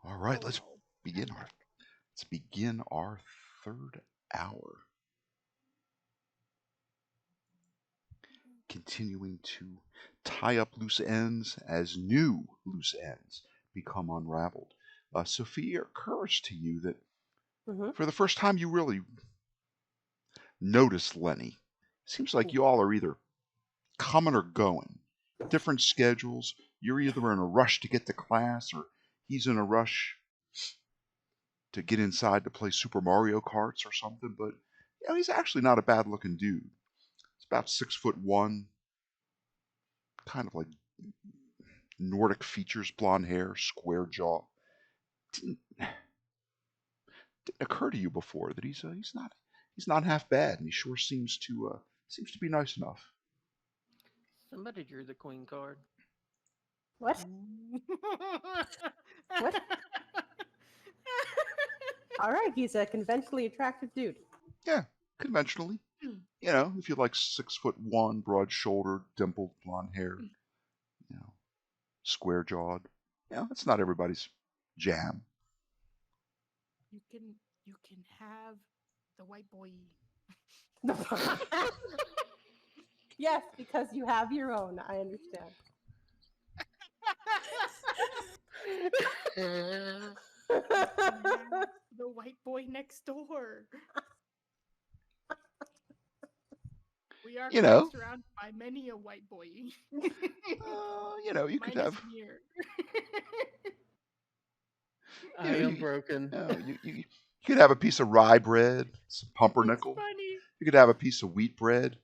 All right, Oh no. let's begin our third hour, continuing to tie up loose ends as new loose ends become unraveled. Sophia, it occurs to you that Mm-hmm. for the first time you really notice Lenny. Seems like you all are either coming or going, different schedules. You're either in a rush to get to class or he's in a rush to get inside to play Super Mario Karts or something, but he's actually not a bad looking dude. He's about 6'1", kind of like Nordic features, blonde hair, square jaw. Didn't, didn't occur to you before that he's not half bad, and he sure seems to be nice enough. Somebody drew the queen card. What? What? All right, he's a conventionally attractive dude. Yeah, conventionally. If you like 6'1", broad shouldered, dimpled blonde hair, you know, square jawed. That's not everybody's jam. You can have the white boy. Yes, because you have your own. I understand. You can have the white boy next door. We are You know, surrounded by many a white boy. you could Mine is have, here. you I know, am you, broken. you could have a piece of rye bread, some It's pumpernickel. funny. You could have a piece of wheat bread.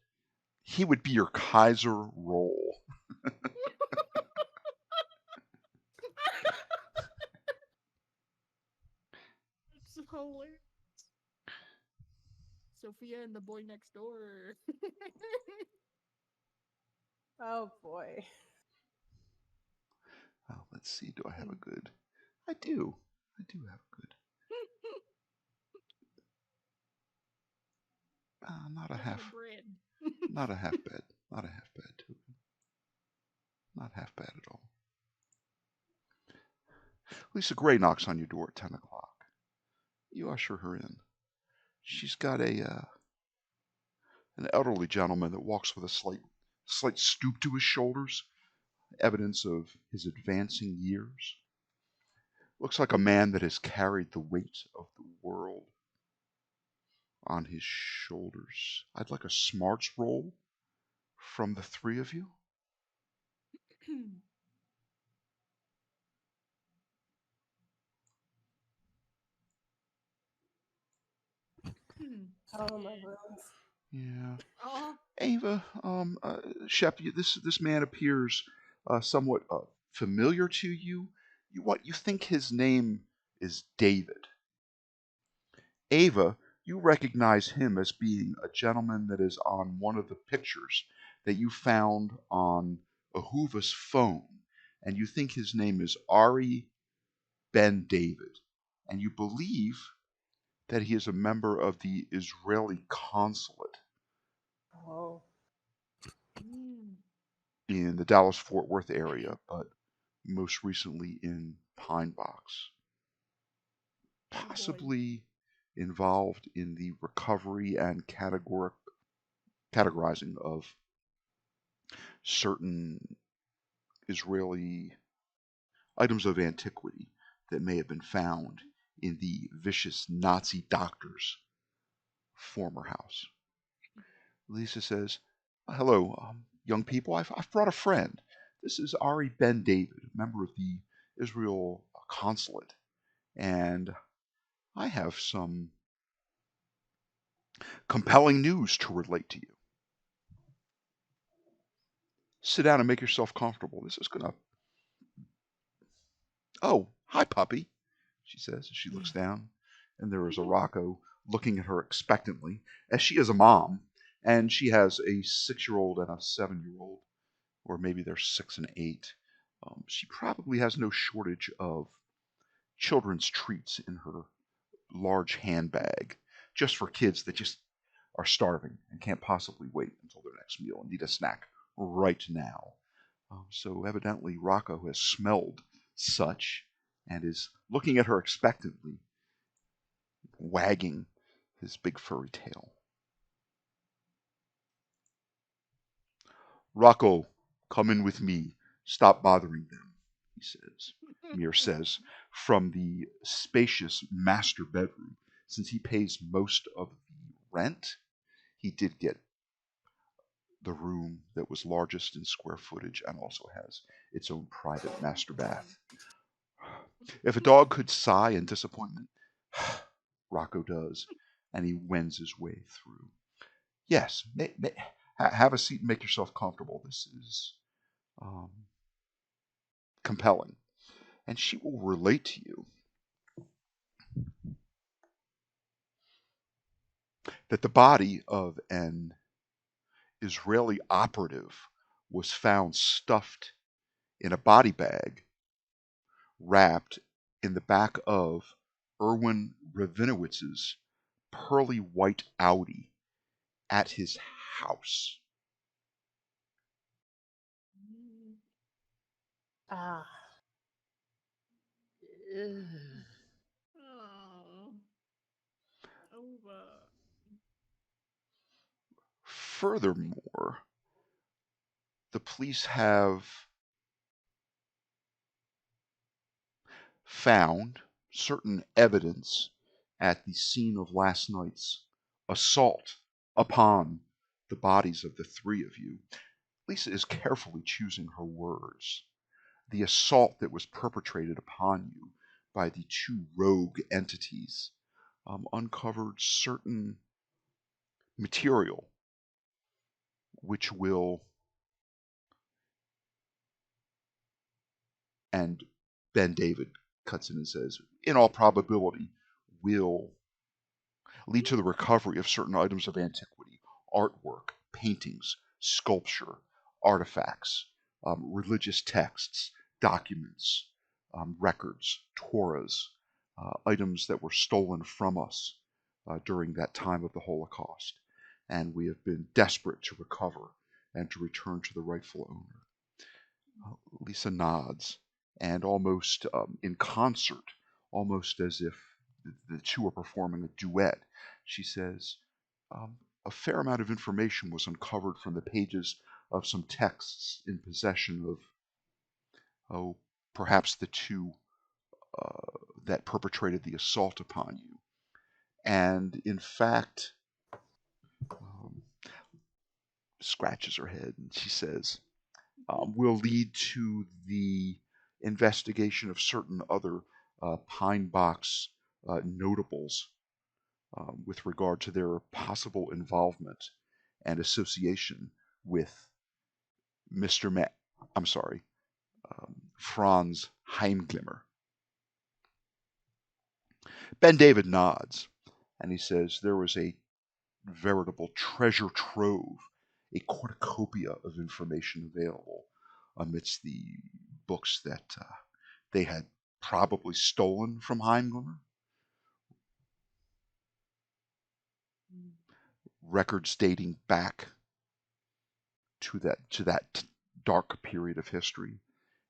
He would be your Kaiser roll. It's hilarious. Sophia and the boy next door. Oh boy. Oh, let's see. Do I have a good? I do. I do have a good. Not a Look at the half. bread. Not a half bad. Not a half bad token. Not half bad at all. Lisa Gray knocks on your door at 10 o'clock. You usher her in. She's got an elderly gentleman that walks with a slight stoop to his shoulders, evidence of his advancing years. Looks like a man that has carried the weight of the world on his shoulders. I'd like a smarts roll from the three of you. Oh my goodness. Yeah. Oh, Ava, Shep, this man appears somewhat familiar to you. You think his name is David. Ava, you recognize him as being a gentleman that is on one of the pictures that you found on Ahuva's phone, and you think his name is Ari Ben David, and you believe that he is a member of the Israeli consulate Oh. in the Dallas Fort Worth area, but most recently in Pine Box, oh boy. possibly involved in the recovery and categorizing of certain Israeli items of antiquity that may have been found in the vicious Nazi doctor's former house. Lisa says, "Hello, young people. I've brought a friend. This is Ari Ben David, a member of the Israel consulate, and I have some compelling news to relate to you. Sit down and make yourself comfortable. This is gonna." "Oh, hi, puppy," she says as she looks down, and there is a Rocco looking at her expectantly, as she is a mom, and she has a 6-year-old and a 7-year-old, or maybe they're 6 and 8. She probably has no shortage of children's treats in her large handbag, just for kids that just are starving and can't possibly wait until their next meal and need a snack right now. So evidently Rocco has smelled such and is looking at her expectantly, wagging his big furry tail. Rocco, come in with me. Stop bothering them, he says. Mir says, from the spacious master bedroom. Since he pays most of the rent, he did get the room that was largest in square footage and also has its own private master bath. If a dog could sigh in disappointment, Rocco does, and he wends his way through. Yes, have a seat and make yourself comfortable. This is compelling, and she will relate to you that the body of an Israeli operative was found stuffed in a body bag, wrapped in the back of Irwin Revinowitz's pearly white Audi at his house. Ah. Oh. Over. Furthermore, the police have found certain evidence at the scene of last night's assault upon the bodies of the three of you. Lisa is carefully choosing her words. The assault that was perpetrated upon you by the two rogue entities uncovered certain material which will, and Ben David cuts in and says, in all probability, will lead to the recovery of certain items of antiquity, artwork, paintings, sculpture, artifacts, religious texts, documents, records, Torahs, items that were stolen from us during that time of the Holocaust. And we have been desperate to recover and to return to the rightful owner. Lisa nods, and almost in concert, almost as if the two are performing a duet, she says, a fair amount of information was uncovered from the pages of some texts in possession of, perhaps the two that perpetrated the assault upon you. And in fact, scratches her head and she says, will lead to the investigation of certain other Pinebox notables with regard to their possible involvement and association with Franz Heimglimmer. Ben David nods, and he says there was a veritable treasure trove, a cornucopia of information available amidst the books that they had probably stolen from Heimglimmer. Records dating back to that dark period of history,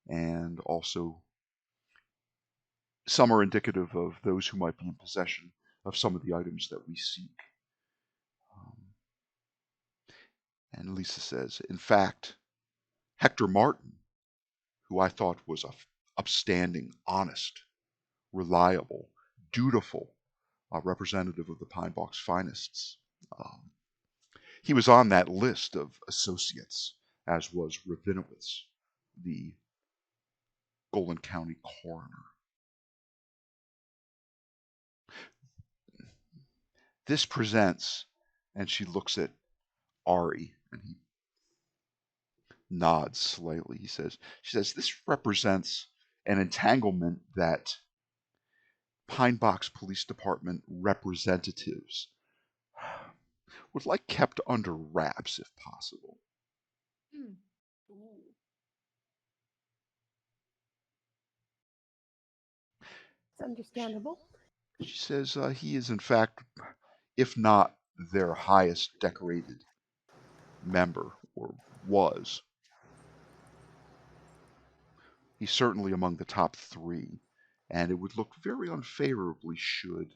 and also some are indicative of those who might be in possession of some of the items that we seek. And Lisa says, in fact, Hector Martin, who I thought was a upstanding, honest, reliable, dutiful representative of the Pinebox Finists, he was on that list of associates, as was Revinowitz, the Golan County coroner. This presents, and she looks at Ari, and he nods slightly. She says, this represents an entanglement that Pinebox Police Department representatives would like kept under wraps if possible. It's understandable. She says he is, in fact, if not their highest decorated member, or was. He's certainly among the top three, and it would look very unfavorably should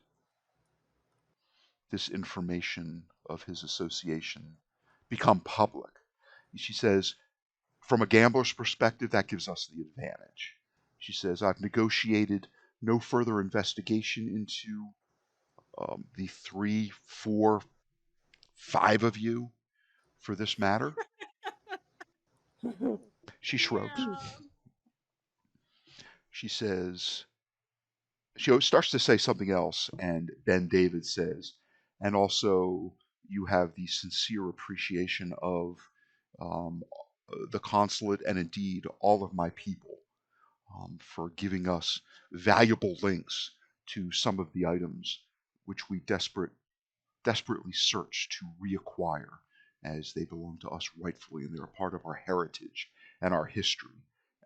this information of his association become public. She says, from a gambler's perspective, that gives us the advantage. She says, I've negotiated no further investigation into the 3, 4, 5 of you for this matter. She shrugs. Yeah. She says, she starts to say something else, and then David says, and also you have the sincere appreciation of um, the consulate and indeed all of my people for giving us valuable links to some of the items which we desperately search to reacquire, as they belong to us rightfully and they're a part of our heritage and our history.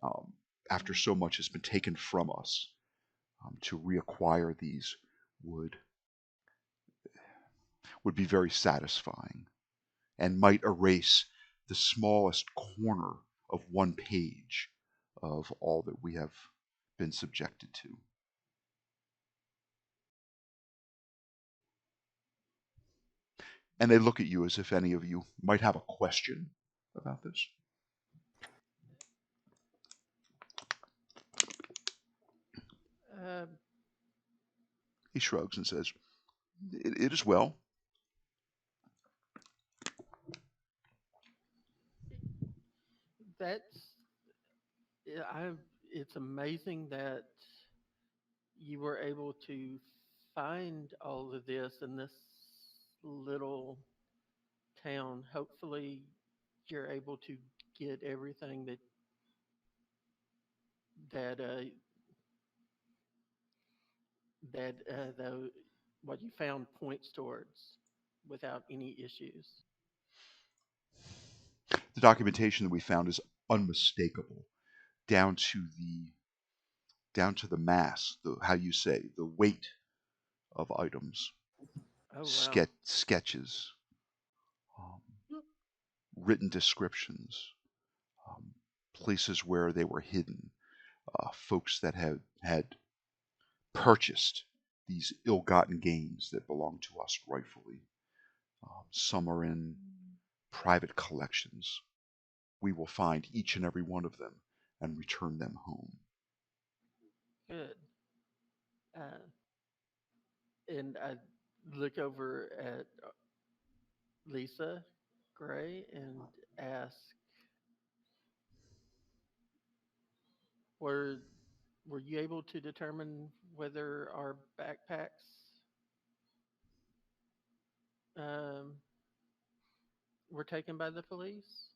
Um, After so much has been taken from us, to reacquire these would be very satisfying and might erase the smallest corner of one page of all that we have been subjected to. And they look at you as if any of you might have a question about this. Uh, He shrugs and says, it is well. that's yeah, it's amazing that you were able to find all of this in this little town. Hopefully, you're able to get everything that uh, that what you found points towards without any issues. The documentation that we found is unmistakable, down to the mass, how you say, the weight of items, Oh wow. sketches, um, written descriptions, um, places where they were hidden, folks that had purchased these ill-gotten gains that belong to us rightfully. Some are in private collections. We will find each and every one of them and return them home. Good. Uh, and I look over at Lisa Gray and ask, were were you able to determine whether our backpacks um, were taken by the police?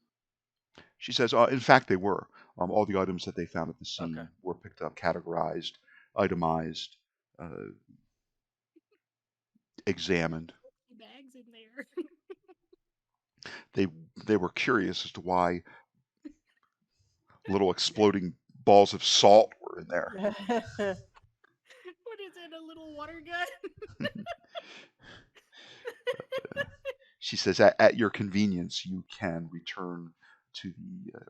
She says, in fact, they were. All the items that they found at the Okay. scene were picked up, categorized, itemized, uh, examined. Bags in there. They they were curious as to why little exploding balls of salt were in there. What is it? A little water gun? She says, at your convenience, you can return to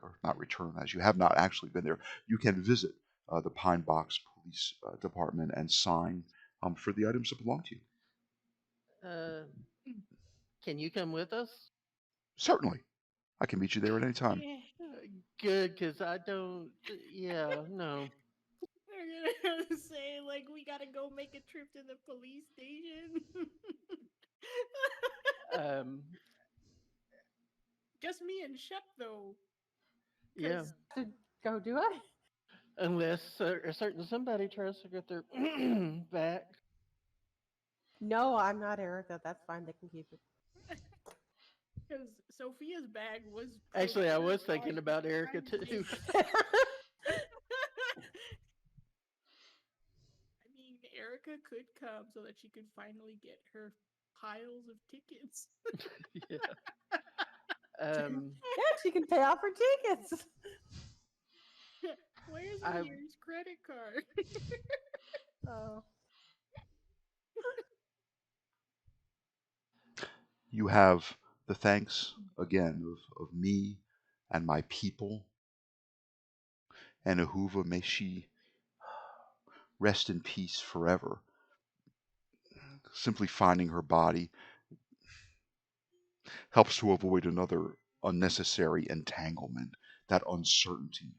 or not return, as you have not actually been there. You can visit the Pinebox Police Department and sign for the items that belong to you. uh, can you come with us? Certainly, I can meet you there at any time. Yeah. Good, because I don't. Yeah, no. They're gonna say like we gotta go make a trip to the police station. Um, Just me and Shep though. yeah, To go do it? unless a certain somebody tries to get their back. No, I'm not Erica. That's fine. They can keep it. Because Sophia's bag was Actually, I was procured thinking by about the Erica crime too. scene. I mean, Erica could come so that she could finally get her piles of tickets. Yeah. Um, Yeah, she can pay off her tickets. Where's I Amir's credit card? Oh. You have the thanks again of me and my people. And Ahuva, may she rest in peace forever. Simply finding her body helps to avoid another unnecessary entanglement, that uncertainty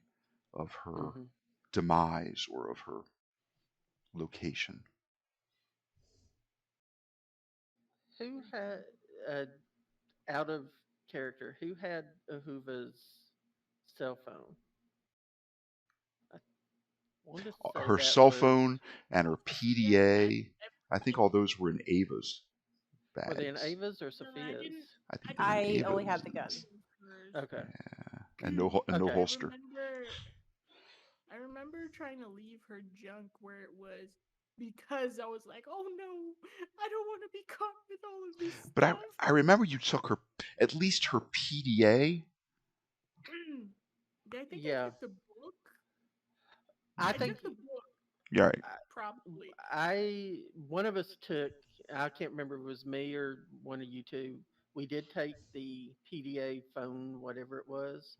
of her Hmm. demise or of her location. Who had, uh, out of character, who had Ahuva's cell phone? I want to say Her that cell was, phone and her Sophia had PDA, I think all those were in Ava's were they in bags. Ava's or no, I Sophia's? didn't. I I think they were in didn't I only have had Ava's. the gun. hers. Okay. Yeah, and no Okay. holster. I remember trying to leave her junk where it was because I was like, oh no, I don't want to be caught with all of this But I stuff. I remember you took her at least her PDA. I think I Yeah. took the book. I I think took the book, Yeah, right. probably. one of us took, I can't remember if it was me or one of you two. We did take the PDA phone, whatever it was,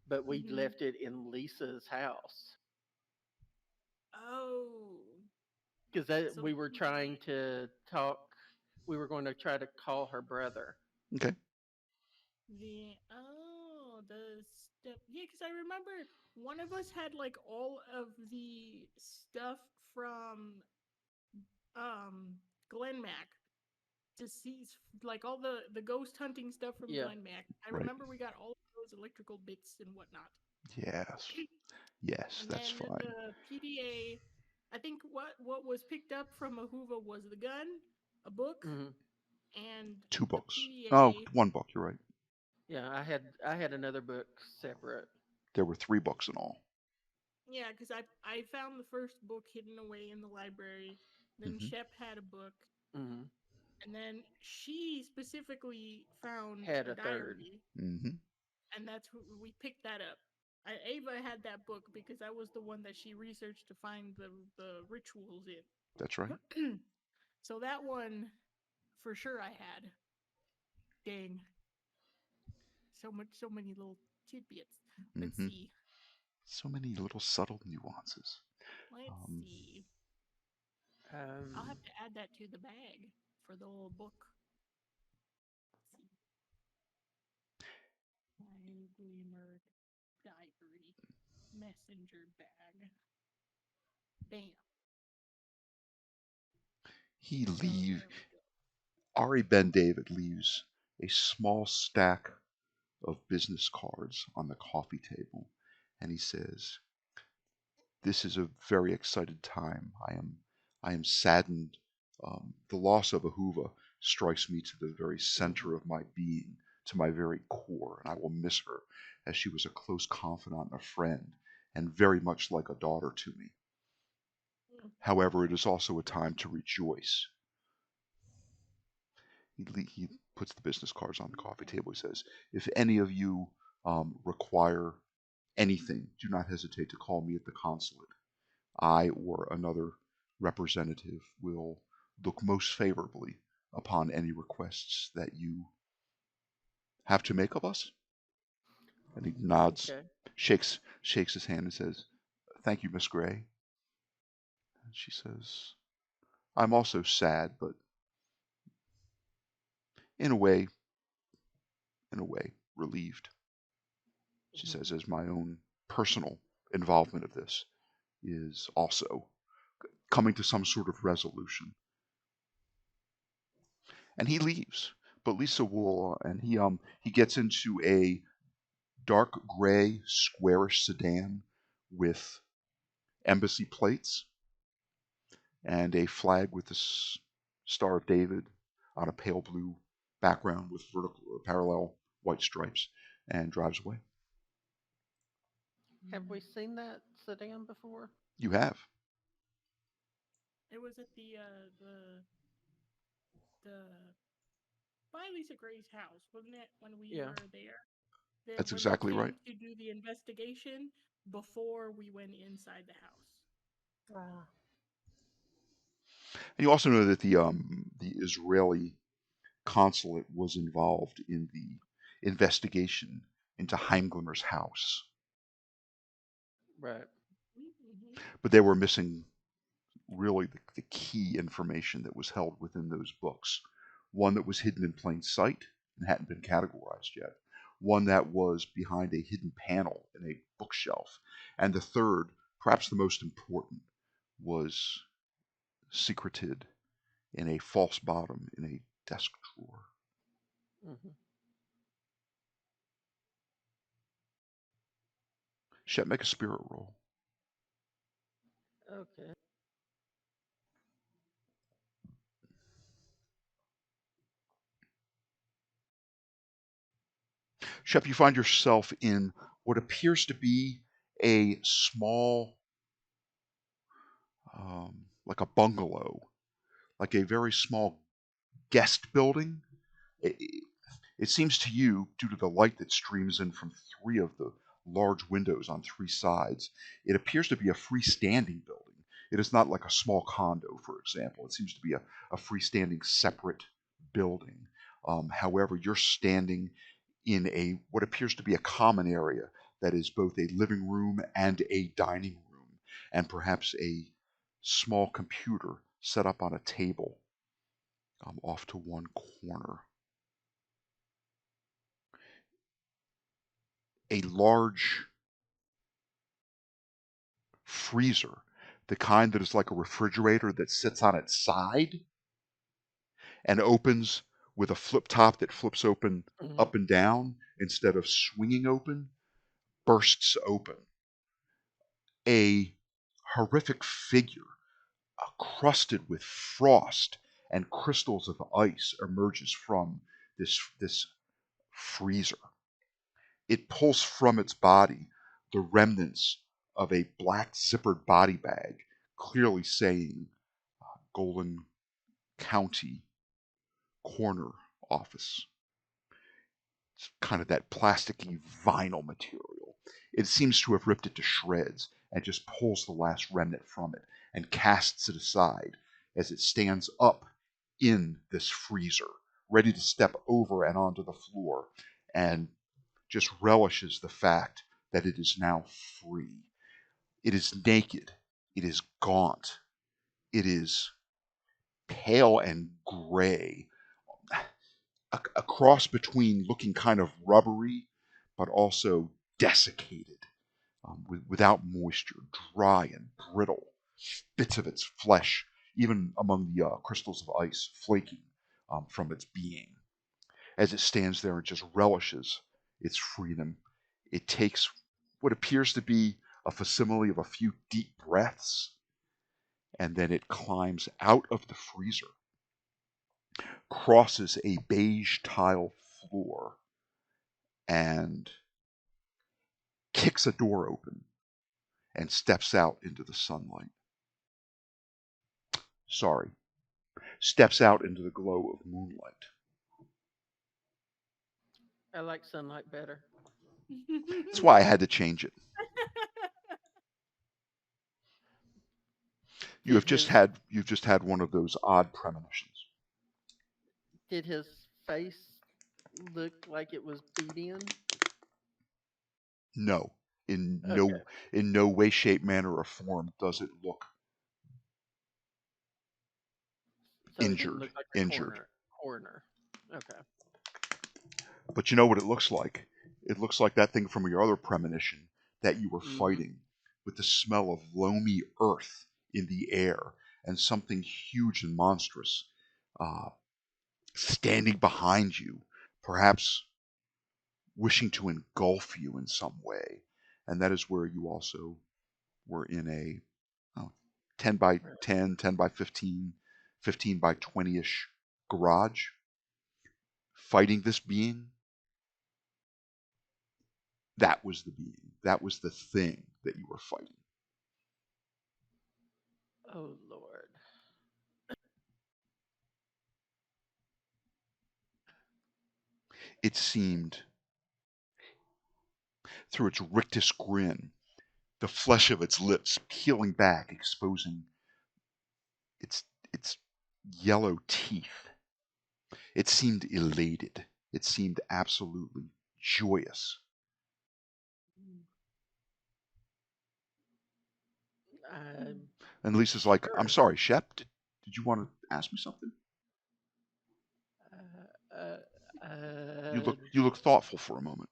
but we Hmm. left it in Lisa's house Oh, because so we were trying to talk. We were going to try to call her brother. Okay. the stuff. Yeah, because I remember one of us had like all of the stuff from Glen Mac to see like all the ghost hunting stuff from Yeah. Glen Mac. I Right. remember we got all of those electrical bits and whatnot. Yes. Yes, And that's then fine. the PDA, I think what was picked up from Ahuva was the gun, a book, Hmm. and Two the books. Oh, PDA. one book. You're right. Yeah, I had another book separate. There were 3 books in all. Yeah, because I found the first book hidden away in the library. Then Hmm. Shep had a book, Hmm. and then she specifically found Had a a third. diary, Hmm. and that's who we picked that up. Ava had that book because I was the one that she researched to find the rituals That's right. in. So that one, for sure, I had. Dang, so many little tidbits. Let's Hmm. see. So many little subtle nuances. Let's Um, see. I'll Um, have to add that to the bag for the little book. Let's see. I glimmered diary messenger bag. Bam. he So leave there we go. Ari Ben David leaves a small stack of business cards on the coffee table, and he says, "This is a very excited time. I am saddened. The loss of Ahuva strikes me to the very center of my being, to my very core, and I will miss her, as she was a close confidant and a friend, and very much like a daughter to me. Mm. However, it is also a time to rejoice." He puts the business cards on the coffee table. He says, "If any of you require anything, do not hesitate to call me at the consulate. I or another representative will look most favorably upon any requests that you have to make of us." And he nods, okay. shakes his hand, and says, "Thank you, Miss Gray." And she says, "I'm also sad, but in a way, relieved." She Mhm. says, "as my own personal involvement of this is also coming to some sort of resolution." And he leaves. But Lisa will, and he gets into a dark gray squarish sedan with embassy plates and a flag with the Star of David on a pale blue background with vertical or parallel white stripes, and drives away. Have we seen that sedan before? You have. It was at the by Lisa Gray's house, wasn't it? When we Yeah. were there, then That's when they exactly right. came to do the investigation before we went inside the house. Ah, And you also know that the Israeli consulate was involved in the investigation into Heimglimmer's house, Right. Mm-hmm. but they were missing really the key information that was held within those books. One that was hidden in plain sight and hadn't been categorized yet. One that was behind a hidden panel in a bookshelf. And the third, perhaps the most important, was secreted in a false bottom in a desk drawer. Mm-hmm. Shep, make a spirit roll. Okay. Shep, you find yourself in what appears to be a small, like a bungalow, like a very small guest building. It seems to you, due to the light that streams in from three of the large windows on three sides, it appears to be a freestanding building. It is not like a small condo, for example. It seems to be a freestanding separate building. However, you're standing in a what appears to be a common area that is both a living room and a dining room, and perhaps a small computer set up on a table off to one corner. A large freezer, the kind that is like a refrigerator that sits on its side and opens with a flip top that flips open Mm-hmm. up and down instead of swinging open, bursts open. A horrific figure, crusted with frost and crystals of ice, emerges from this freezer. It pulls from its body the remnants of a black zippered body bag, clearly saying Golan County Coroner Office. It's kind of that plasticky vinyl material. It seems to have ripped it to shreds and just pulls the last remnant from it and casts it aside as it stands up in this freezer, ready to step over and onto the floor, and just relishes the fact that it is now free. It is naked. It is gaunt. It is pale and gray. A cross between looking kind of rubbery, but also desiccated, without moisture, dry and brittle. Bits of its flesh, even among the crystals of ice, flaking from its being. As it stands there and just relishes its freedom, it takes what appears to be a facsimile of a few deep breaths, and then it climbs out of the freezer, crosses a beige tile floor, and kicks a door open and steps out into the sunlight. Sorry, steps out into the glow of moonlight. I like sunlight better. That's why I had to change it. You've just had one of those odd premonitions. Did his face look like it was beat in? No, in Okay. no way, shape, manner, or form does it look So it didn't look like a injured. coroner. Okay. But you know what it looks like? It looks like that thing from your other premonition that you were Mm-hmm. fighting, with the smell of loamy earth in the air and something huge and monstrous standing behind you, perhaps wishing to engulf you in some way. And that is where you also were in a 10 by 10, 10 by 15, 15 by 20-ish garage, fighting this being. That was the being. That was the thing that you were fighting. Oh Lord. It seemed, through its rictus grin, the flesh of its lips peeling back, exposing its yellow teeth. It seemed elated. It seemed absolutely joyous. I And Lisa's like, I'm Sure. sorry, Shep. Did you want to ask me something? Uh, uh, You uh, look thoughtful for a moment.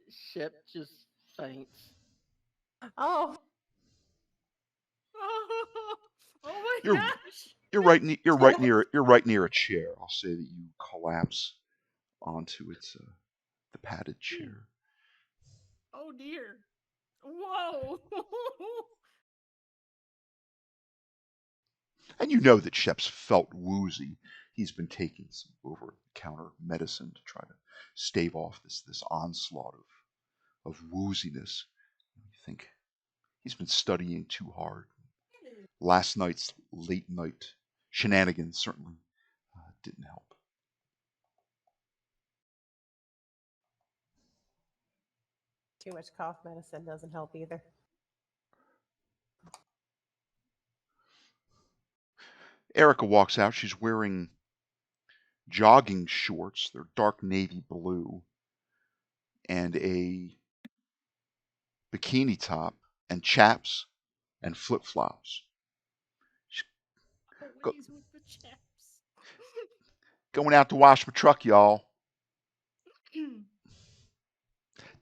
Shep just faints. Oh, Oh, oh my You're gosh. you're right near a chair. I'll say that you collapse onto its the padded chair. Oh dear. Whoa. And you know that Shep's felt woozy. He's been taking some over-the-counter medicine to try to stave off this onslaught of wooziness. You think he's been studying too hard. Last night's late night shenanigans certainly didn't help. too much cough medicine doesn't help either. Erica walks out. She's wearing jogging shorts. They're dark navy blue, and a bikini top, and chaps, and flip flops. Go, Always with the chaps. going out to wash my truck, y'all.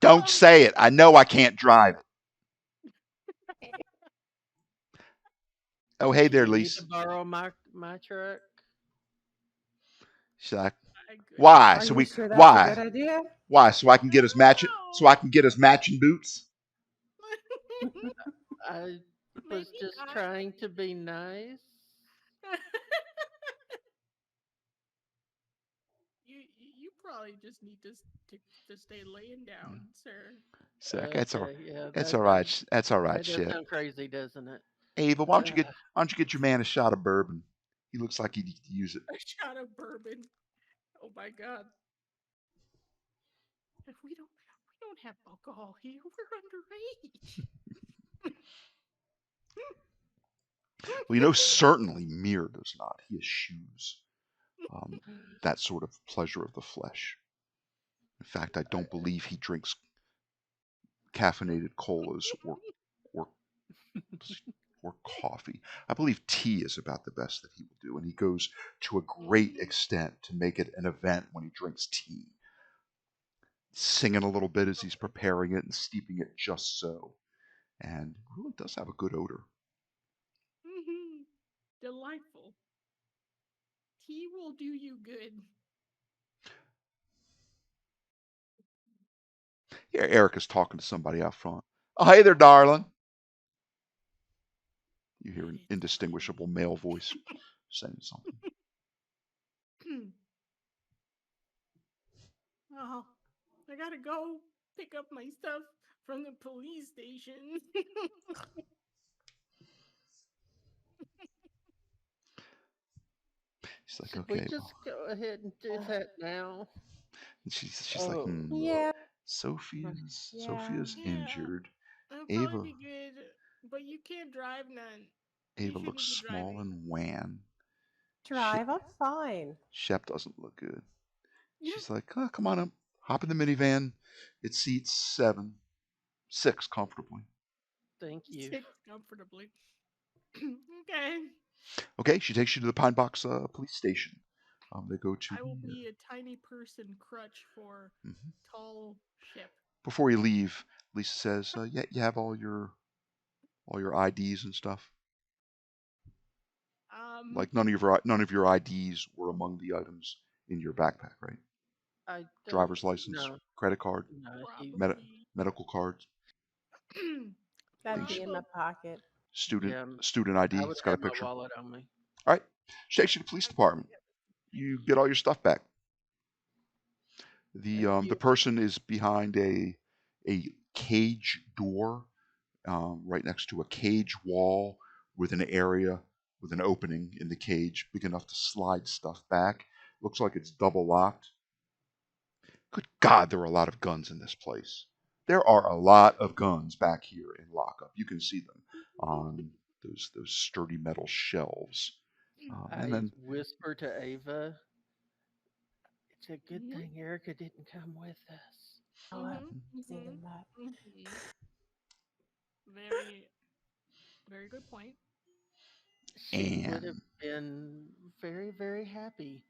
Don't say it. I know I can't drive it. Oh, hey Do there, you need Lisa. to borrow my truck? She's like, My goodness. why? Are So you sure that's a why? good idea? Why? So I can get us matching. So I can get us matching boots. I was Maybe just not. trying to be nice. You probably just need to stay laying down, sir. Sick. Okay, yeah, It's that all does right. That's all right, that does shit. sound crazy, doesn't it? Ava, Uh, why don't you get your man a shot of bourbon? He looks like he'd use it. A shot of bourbon. Oh my god. We don't have alcohol here. We're underage. Well, you know, certainly Mir does not. He eschews that sort of pleasure of the flesh. In fact, I don't believe he drinks caffeinated colas or or coffee. I believe tea is about the best that he will do, and he goes to a great extent to make it an event when he drinks tea, singing a little bit as he's preparing it and steeping it just so. And it really does have a good odor. Delightful. Tea will do you good. Yeah, Erica's talking to somebody out front. Oh, hey there, darling. You hear an It's indistinguishable male voice saying something. Oh, I gotta go pick up my stuff from the police station. She's like, should we okay, just well, go ahead and do that now? and she's like, Oh, Yeah, yeah. Sophia's Yeah, injured. it'll probably Ava be good, but you can't drive none. You Ava shouldn't looks be small driving. and wan. Drive, I'm fine. Shep doesn't look good. Yeah, She's like, oh, come on up, hop in the minivan. It seats 6 comfortably. thank you. sit comfortably. Okay, Okay, she takes you to the Pinebox Police Station. They go to I will the. be a tiny person crutch for Mhm. tall ship. Before you leave, Lisa says, "Yeah, you have all your IDs and stuff. Um, Like none of your IDs were among the items in your backpack, right? I don't Driver's license, know. credit card, No, probably. medical cards, That'd things, be in my pocket. yeah, student I ID. would It's got a have my picture. wallet on me. All right, she takes you to the police department. You get all your stuff back. Thank The you. person is behind a cage door, right next to a cage wall with an area with an opening in the cage big enough to slide stuff back. Looks like it's double locked. Good God, there are a lot of guns in this place. There are a lot of guns back here in lockup. You can see them on those sturdy metal shelves. And I then whisper to Ava, it's a good Mhm, thing Erica didn't come with us. Oh, I've mhm, seen mhm, that. mhm. Very, very good point. She would have And been very, very happy.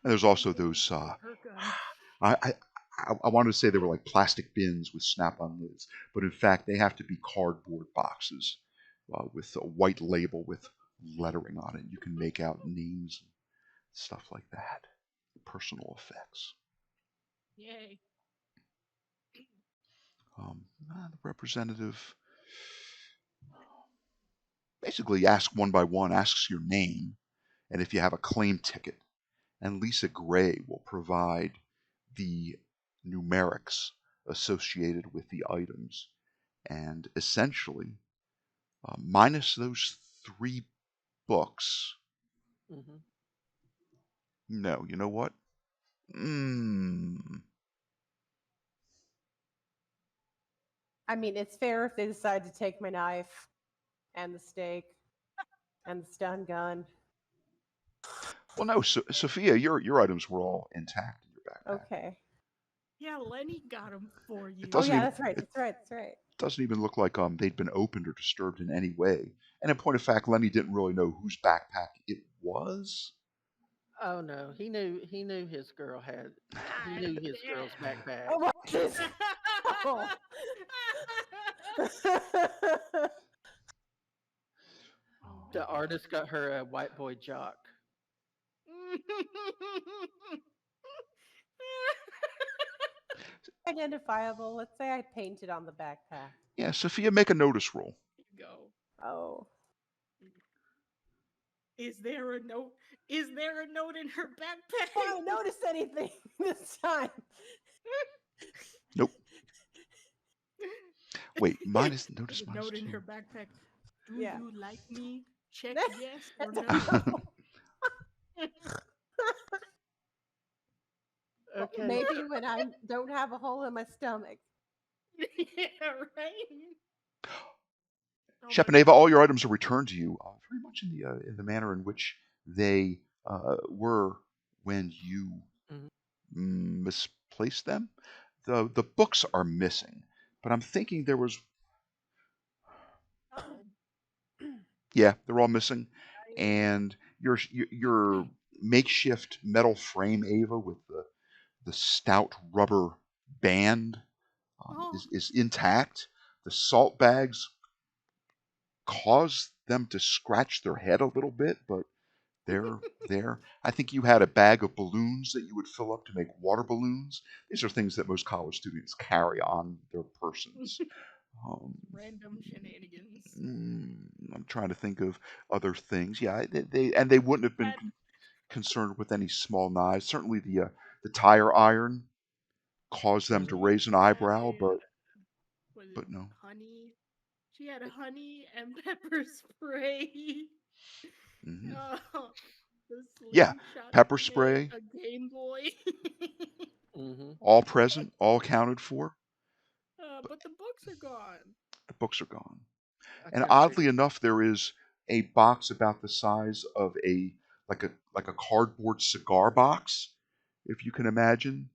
there's She also would have those. brought her gun. I, I I wanted to say they were like plastic bins with snap-on lids, but in fact they have to be cardboard boxes with a white label with lettering on it. You can make out names and stuff like that. Personal effects. Yay. The representative basically asks one by one, asks your name, and if you have a claim ticket. And Lisa Gray will provide the numerics associated with the items. And essentially, minus those 3 books, Hmm. no, you know what? I mean, it's fair if they decide to take my knife and the steak and the stun gun. Well, no, Sophia, your items were all intact in your backpack. Okay. Yeah, Lenny got him for you. It Oh doesn't yeah, even that's right. That's right. That's right. doesn't even look like they'd been opened or disturbed in any way. And in point of fact, Lenny didn't really know whose backpack it was. Oh no, he knew his girl had he God knew his damn. girl's backpack. Oh my goodness. Oh. The artist got her a white boy jock. Identifiable. Let's say I painted on the backpack. Yeah, Sophia, make a notice roll. Go. Oh. Is there a note? Is there a note in her backpack? I don't notice anything this time. Nope. Wait, notice There's a minus note in 2. her backpack. Do Yeah. you like me? Check yes or That's no. Okay. Maybe when I don't have a hole in my stomach. Yeah, right. Oh, Shep and Ava, all your items are returned to you, very much in the manner in which they were when you misplaced them. The books are missing, but I'm thinking there was. Yeah, they're all missing, and your makeshift metal frame, Ava, with the stout rubber band is intact. The salt bags cause them to scratch their head a little bit, but they're there. I think you had a bag of balloons that you would fill up to make water balloons. These are things that most college students carry on their persons. Random shenanigans. I'm trying to think of other things. Yeah, they wouldn't have been concerned with any small knives. Certainly the tire iron caused them to raise an eyebrow, but no. Honey? She had honey and pepper spray. Hmm. The Yeah, slingshot pepper grenade, spray, a Game Boy. all present, all accounted for. But the books are gone. The books are gone. A And typewriter. oddly enough, there is a box about the size of a cardboard cigar box, if you can imagine,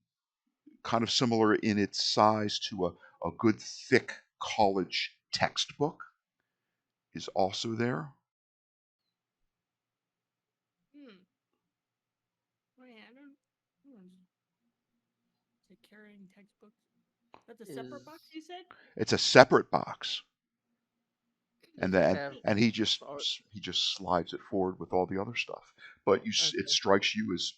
kind of similar in its size to a good thick college textbook, is also there. Wait, I don't. Is it carrying textbooks? That's a separate box, you said? It's a separate box, and Does it then have and he just slides it forward with all the other stuff. But it strikes you as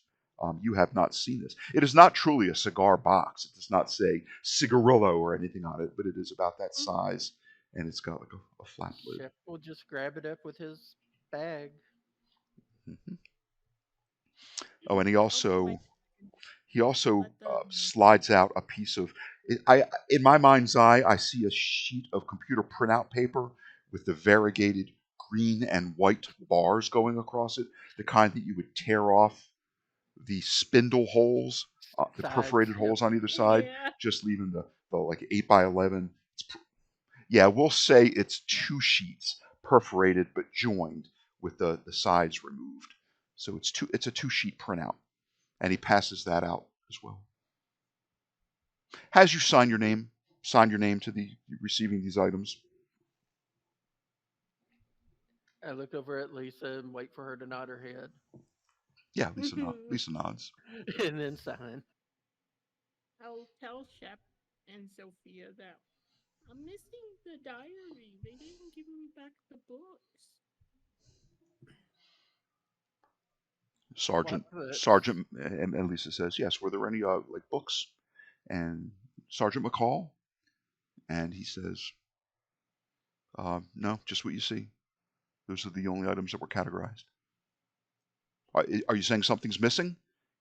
you have not seen this. It is not truly a cigar box. It does not say cigarillo or anything on it, but it is about that size, and it's got like a flat lid. Chef will just grab it up with his bag. Mm-hmm. Oh, and he also Let them- slides out a piece of. In my mind's eye, I see a sheet of computer printout paper with the variegated green and white bars going across it, the kind that you would tear off the spindle holes, the Sides, perforated yep. holes on either side, Yeah. just leaving the like 8x11. Yeah, we'll say it's 2 sheets perforated but joined with the sides removed. So it's a 2-sheet printout, and he passes that out as well. Has you sign your name, sign your name to the receiving these items. I look over at Lisa and wait for her to nod her head Yeah, Lisa nods. and then sign. I'll tell Shep and Sophia that I'm missing the diary. They didn't give me back the books. Sergeant, What books? Sergeant, and Lisa says, yes. Were there any like books? And Sergeant McCall, and he says, no, just what you see. Those are the only items that were categorized. Are you saying something's missing?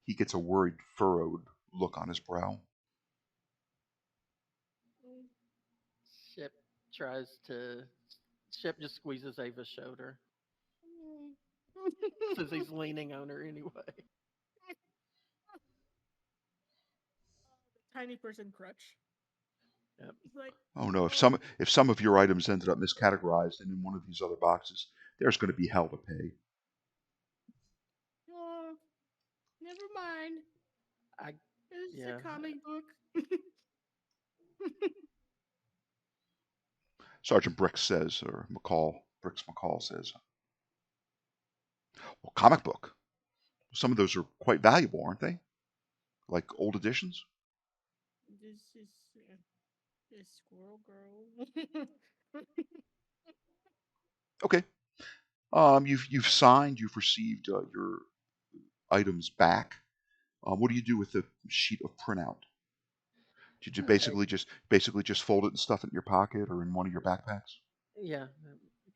He gets a worried, furrowed look on his brow. Mm. Shep tries to. Shep just squeezes Ava's shoulder since he's leaning on her anyway. Tiny person crutch. Yep. He's like, Oh no! If some of your items ended up miscategorized and in one of these other boxes, there's going to be hell to pay. oh, never mind. I It's yeah. a comic book. Sergeant Bricks says, or Bricks McCall says, well, comic book. Some of those are quite valuable, aren't they? Like old editions. This is this squirrel girl. Okay. You've signed. You've received your items back. What do you do with the sheet of printout? Did you basically just fold it and stuff it in your pocket or in one of your backpacks? Yeah,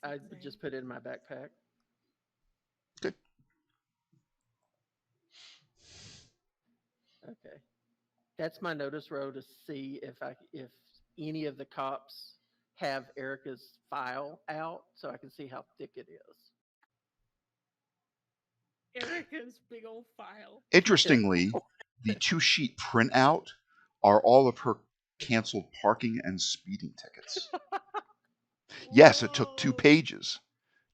I It's would insane. just put it in my backpack. Good. Okay, that's my notice row to see if any of the cops have Erica's file out, so I can see how thick it is. Erica's big old file. Interestingly, the 2-sheet printout are all of her canceled parking and speeding tickets. Yes, it took 2 Whoa, pages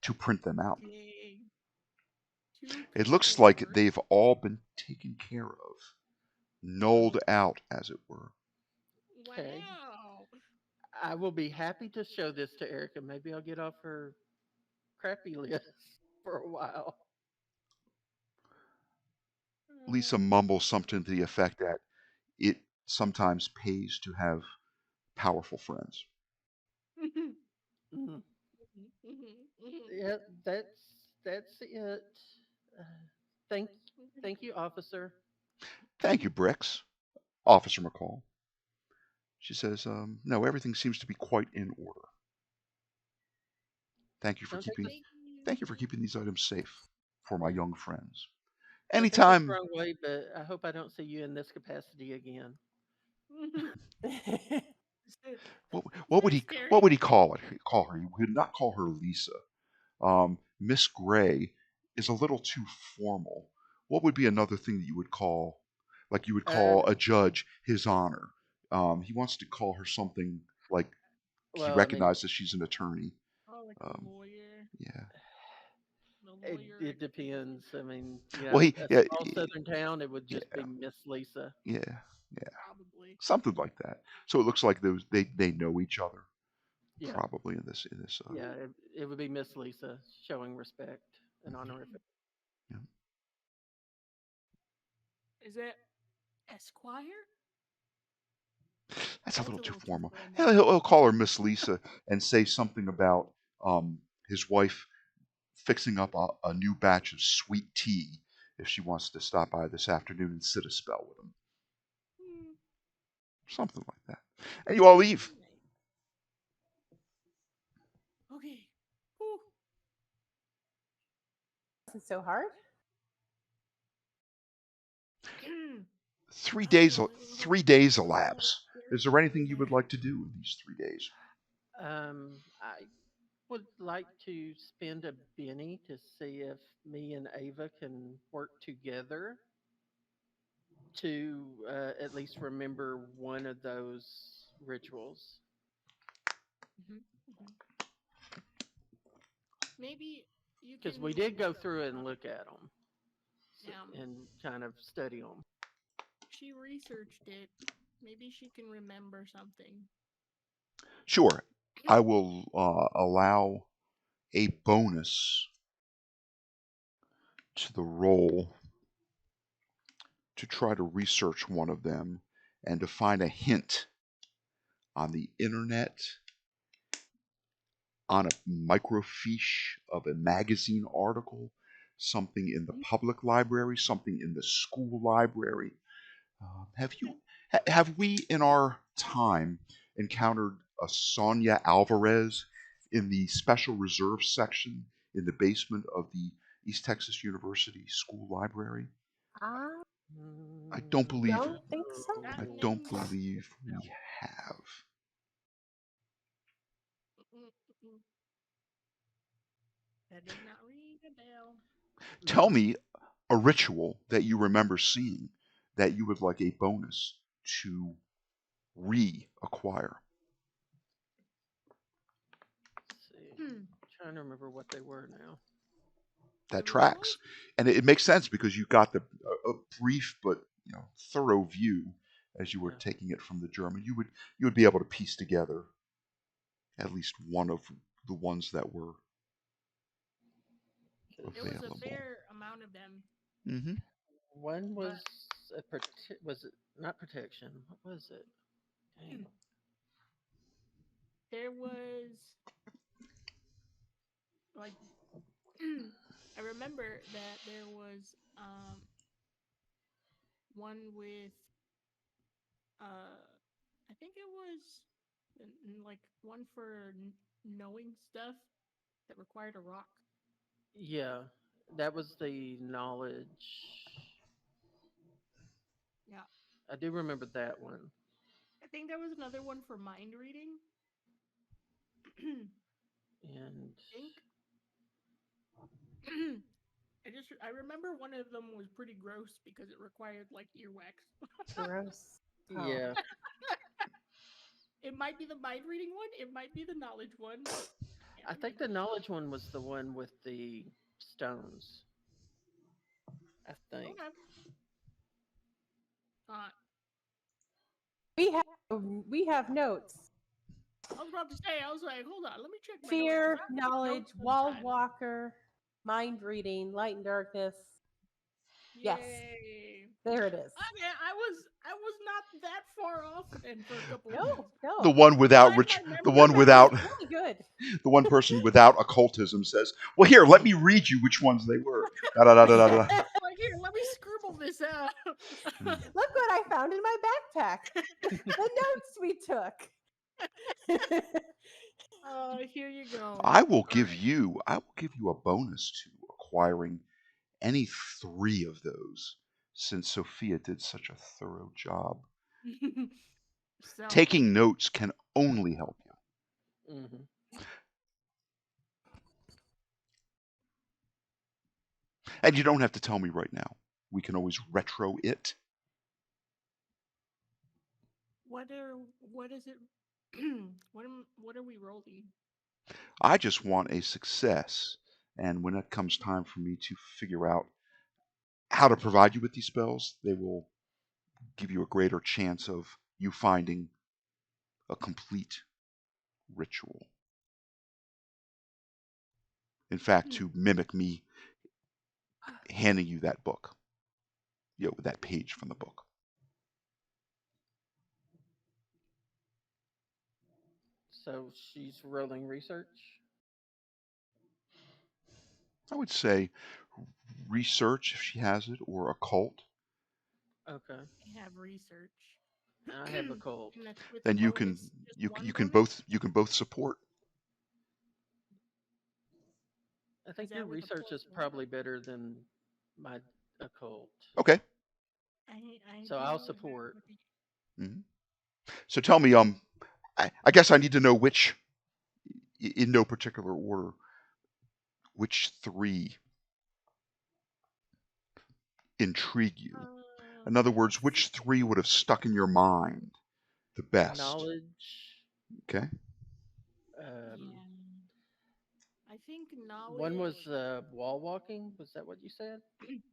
to print them out. dang. Two It looks pages like worth. they've all been taken care of, nulled out, as it were. Okay. Wow. I will be happy to show this to Erica. Maybe I'll get off her crappy list for a while. Lisa mumbles something to the effect that it sometimes pays to have powerful friends. Mhm. Yeah, that's it. Uh, thank thank you, officer. Thank you, Bricks. Officer McCall. She says, no, everything seems to be quite in order. Thank you for Don't take keeping this Thank thank you for you. keeping these items safe for my yeah. young friends. Don't take this the Anytime. wrong way, but I hope I don't see you in this capacity again. What, He's like what staring. would he call it? Call her? He would not call her Lisa. Miss Gray is a little too formal. What would be another thing that you would call, like you would Uh, call a judge, His Honor? He wants to call her something like he well, I mean, recognizes she's an attorney. Oh, like a Um, lawyer. yeah. The it lawyer it executive. depends. I mean, Well, a small southern town, it would just yeah, be Miss Lisa. yeah, yeah, Probably. something like that. So it looks like they know each other Yeah, probably in this. yeah, it would be Miss Lisa showing respect and honorific. Yeah. Is it Esquire? That's a That's little a too little too formal. formal. He'll call her Miss Lisa and say something about his wife fixing up a new batch of sweet tea if she wants to stop by this afternoon and sit a spell with him. Hmm. Something like that. And you all leave. Okay. Whew. Wasn't so hard. 3 That days was a little 3 days so elapse. Is there very anything you would there. like to do in these 3 days? I would like to spend a penny to see if me and Ava can work together to at least remember one of those rituals. Mhm, mhm. Maybe you Because can we did use go through and look at them um and kind of study them. she researched it. Maybe she can remember something. Sure, I will allow a bonus to the roll to try to research one of them and to find a hint on the internet, on a microfiche of a magazine article, something in the public library, something in the school library. Have we in our time encountered a Sonia Alvarez in the special reserve section in the basement of the East Texas University School Library? I I don't believe don't think so. That I name don't rings believe a bell. we have. Mm-mm-mm. That does not ring a bell. Tell No. me a ritual that you remember seeing that you would like a bonus to reacquire. Let's see. Trying to remember what they were now. That The tracks, rituals? and it makes sense because you got a brief but thorough view as you were Yeah. taking it from the German. You would be able to piece together at least one of the ones that were 'Cause There was a available. fair amount of them, Hmm. one but was was it not protection? What was it? Dang. there was like I remember that there was one with I think it was like one for knowing stuff that required a rock. Yeah, that was the knowledge. Yeah. I do remember that one. I think there was another one for mind reading. I And think. I remember one of them was pretty gross because it required like earwax. Gross. Oh. yeah, It might be the mind reading one. It might be the knowledge one. Can't I think the remember. knowledge one was the one with the stones. I think. Okay. Uh, We have notes. I was about to say. I was like, hold on. Let me check my notes because Fear, I take knowledge, notes wall sometimes. walker, mind reading, light and darkness. Yes, Yay. there it is. Okay, I was not that far off then for a couple of No, these. The no, one without Refine rich, my the memory. one your memory's without, really good. the one person without occultism says, "Well, here, let me read you which ones they were." Da, da, da, da, da, da. Like here, let me scribble this out. Hmm. Look what I found in my backpack. The notes we took. Here you go. I will All give you, I will give you a bonus to acquiring any three of those, since Sophia did such a thorough job. right. So, Taking notes can only help you. Hmm. And you don't have to tell me right now. We can always retro it. what is it? What are we rolling? I just want a success. And when it comes time for me to figure out how to provide you with these spells, they will give you a greater chance of you finding a complete ritual. In fact, Hmm. to mimic me handing you that book, that page from the book. So she's rolling research. I would say research if she has it, or occult. Okay, I have research. and I have a cult. And that's with a Then you can bonus. Just you one you can bonus? both support. I Is think your that with a research plus is one? probably better than my occult. Okay. I So do I'll know exactly support. what they Hmm. So tell me, I guess I need to know which, in no particular order, which three intrigue you. In other words, let's which three would have stuck in your mind the best? Knowledge. Okay. Um, yeah. I think one knowledge. was wall walking. Was that what you said?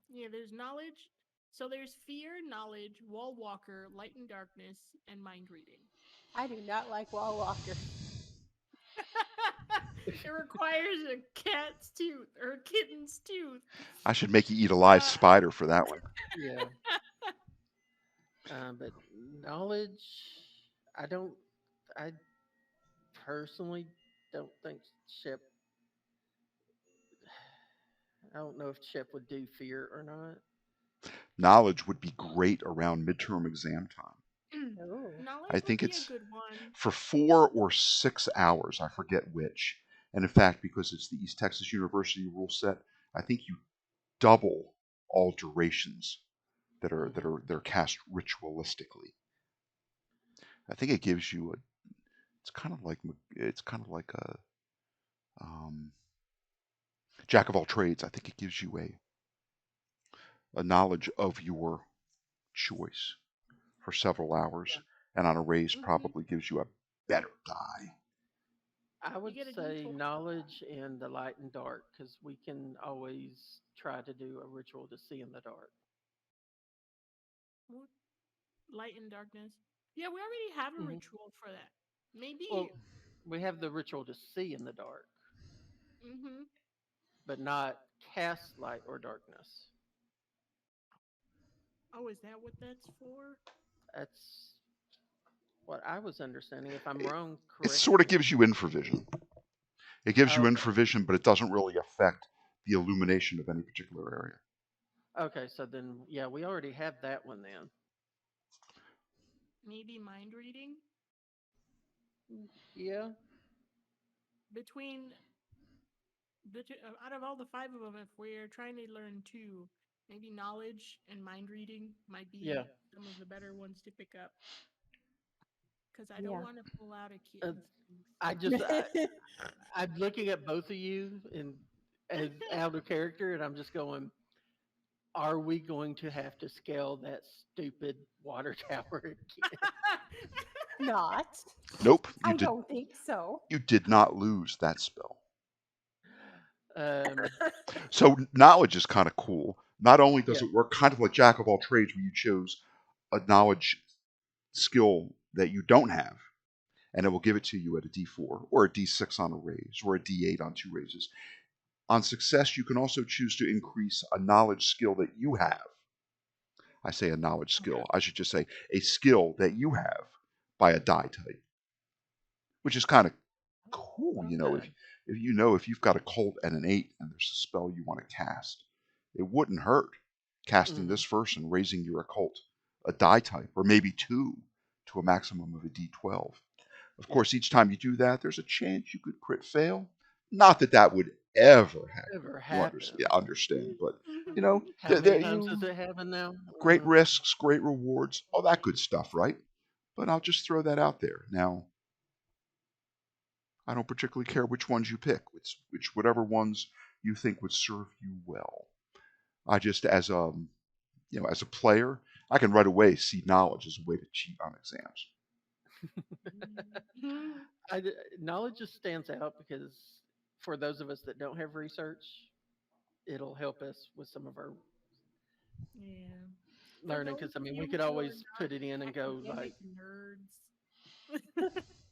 Yeah, there's knowledge. So there's fear, knowledge, wall walker, light and darkness, and mind reading. I do not like wall walker. It requires a cat's tooth or a kitten's tooth. I should make you eat a live Uh, spider for that one. Yeah. But knowledge, I don't. I personally don't think Shep. I don't know if Shep would do fear or not. Knowledge would be great around midterm exam time. Oh. Knowledge I would think be a it's good one. for 4 or 6 hours. I forget which. And in fact, because it's the East Texas University rule set, I think you double all durations that are cast ritualistically. I think it gives you a. It's kind of like a jack of all trades. I think it gives you a knowledge of your choice for several hours, and on a raise probably gives you a better die. I would get a say D12. knowledge and the light and dark because we can always try to do a ritual to see in the dark. What? Light and darkness. Yeah, we already have a Mhm. ritual for that. Maybe. Well, we have the ritual to see in the dark, Mm-hmm. but not cast light or darkness. Oh, is that what that's for? That's what I was understanding. If I'm It, wrong, it correct sort of me. gives you infravision. It gives you Okay. infravision, but it doesn't really affect the illumination of any particular area. Okay, so then yeah, we already have that one then. Maybe mind reading? Yeah. Between out of all the 5 of them, if we're trying to learn 2, maybe knowledge and mind reading might Yeah. be some of the better ones to pick up. Because I don't Yeah. want to pull out a Uh, kitten's tooth. I'm looking at both of you and as out of character, and I'm just going, are we going to have to scale that stupid water tower again? Not. Nope, I don't think so. you did not lose that spell. Um, So knowledge is kind of cool. Not only does Yeah. it work kind of like jack of all trades, where you chose a knowledge skill that you don't have, and it will give it to you at a D4 or a D6 on a raise or a D8 on 2 raises. On success, you can also choose to increase a knowledge skill that you have. I say a knowledge skill. Okay. I should just say a skill that you have by a die type, which is kind of cool. Okay. If you've got a cult and an 8 and there's a spell you want to cast, it wouldn't hurt casting this Mhm. first and raising your occult a die type, or maybe 2 to a maximum of a D12. Of Yeah. course, each time you do that, there's a chance you could crit fail. Not that that would ever happen. Ever You happen? understand, but How many times has it happened now? great risks, great rewards, all that good stuff, right? But I'll just throw that out there. Now, I don't particularly care which ones you pick, whatever ones you think would serve you well. I just, as a player, I can right away see knowledge as a way to cheat on exams. Knowledge just stands out because for those of us that don't have research, it'll help us with some of our Yeah. learning. those Because I of mean, we you could who are always not put it in and go academic like nerds.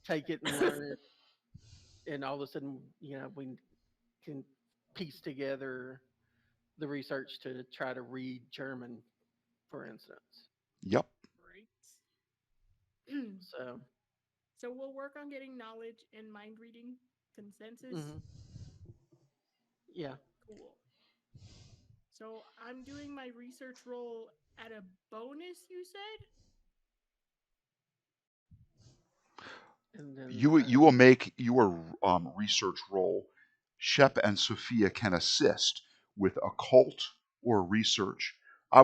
take it and learn it, and all of a sudden, we can piece together the research to try to read German, for instance. Yep. Right. So, So we'll work on getting knowledge and mind reading consensus. mhm. Yeah. Cool. So I'm doing my research roll at a bonus, you said? And then You will make your research roll. Shep and Sophia can assist with occult or research. I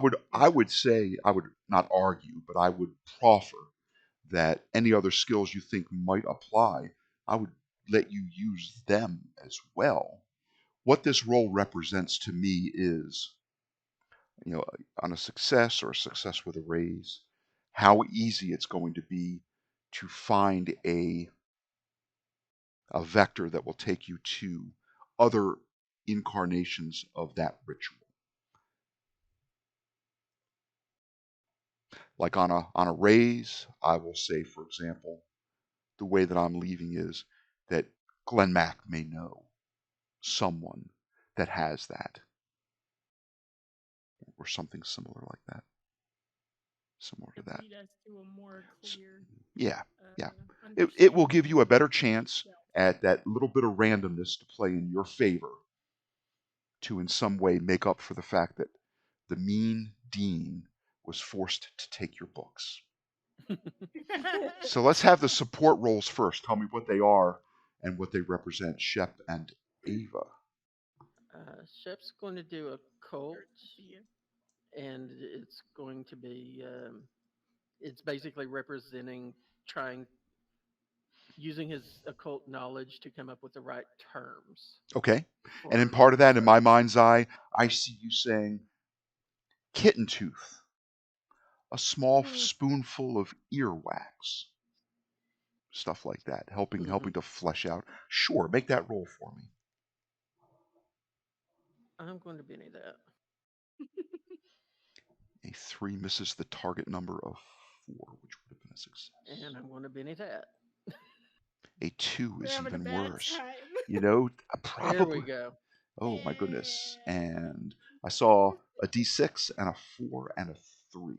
would say, I would not argue, but I would proffer that any other skills you think might apply, I would let you use them as well. What this role represents to me is, on a success or a success with a raise, how easy it's going to be to find a vector that will take you to other incarnations of that ritual. Like on a raise, I will say, for example, the way that I'm leaving is that Glenn Mack may know someone that has that, or something similar like that. Similar to that. Lead us to a more clear. Yeah. It will give you a better chance at that little bit of randomness to play in your favor to in some way make up for the fact that the mean dean was forced to take your books. So let's have the support roles first. Tell me what they are and what they represent, Shep and Ava. Shep's going to do a cult, and it's going to be, it's basically representing using his occult knowledge to come up with the right terms. Okay. And in part of that, in my mind's eye, I see you saying kitten tooth, a small spoonful of earwax, stuff like that, helping to flesh out. Sure, make that roll for me. I'm going to Benny that. A 3 misses the target number of 4, which would have been a success. And I'm going to Benny that. A 2 is even worse. Time. You know, probably. There we go. Oh my goodness. And I saw a D6 and a 4 and a 3.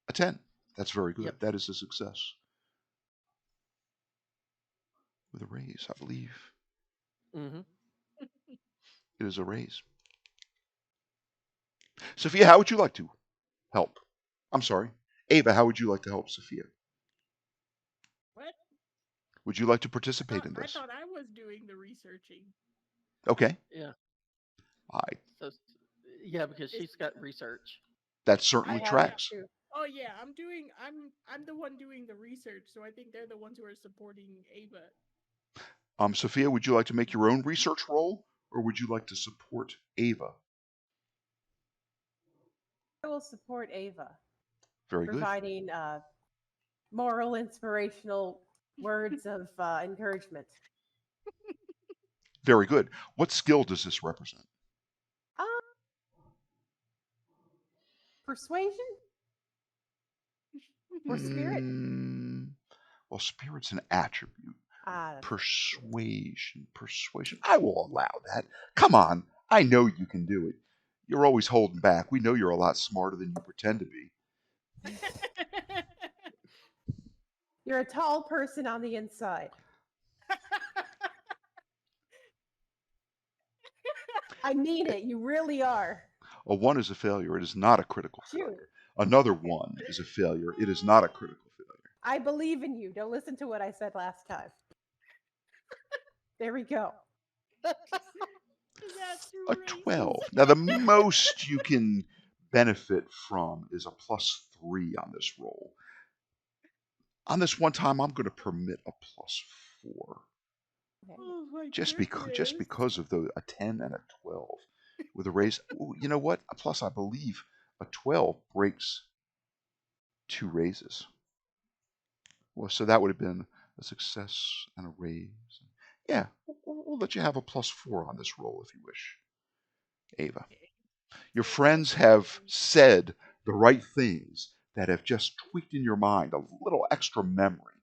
A 10. That's very good. Yep. That is a success. With a raise, I believe. Mm-hmm. It is a raise. Sophia, how would you like to help? I'm sorry. Ava, how would you like to help Sophia? What? Would you like to participate in I this? thought I was doing the researching. Okay. Yeah. So, yeah, because she's got research. That certainly tracks. Oh yeah, I'm the one doing the research, so I think they're the ones who are supporting Ava. Sophia, would you like to make your own research roll, or would you like to support Ava? I will support Ava. Very good. Providing moral, inspirational words of encouragement. Very good. What skill does this represent? Persuasion? Or spirit? Well, spirit's an attribute. Persuasion. I will allow that. Come on. I know you can do it. You're always holding back. We know you're a lot smarter than you pretend to be. You're a tall person on the inside. I mean it. You really are. A 1 is a failure. It is not a critical failure. Another 1 is a failure. It is not a critical failure. I believe in you. Don't listen to what I said last time. There we go. A 12. Now, the most you can benefit from is a +3 on this roll. On this one time, I'm going to permit a +4. Oh just because of a 10 and a 12 with a raise. You know what? Plus, I believe a 12 breaks 2 raises. Well, so that would have been a success and a raise. Yeah, we'll let you have a +4 on this roll if you wish, Ava. Your friends have said the right things that have just tweaked in your mind a little extra memory,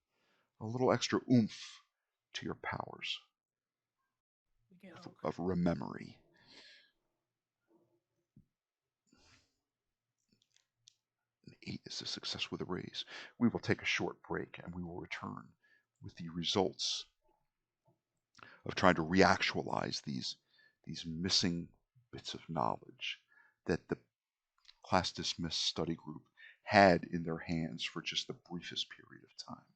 a little extra oomph to your powers of rememory. An 8 is a success with a raise. We will take a short break and we will return with the results of trying to reactualize these missing bits of knowledge that the class dismissed study group had in their hands for just the briefest period of time.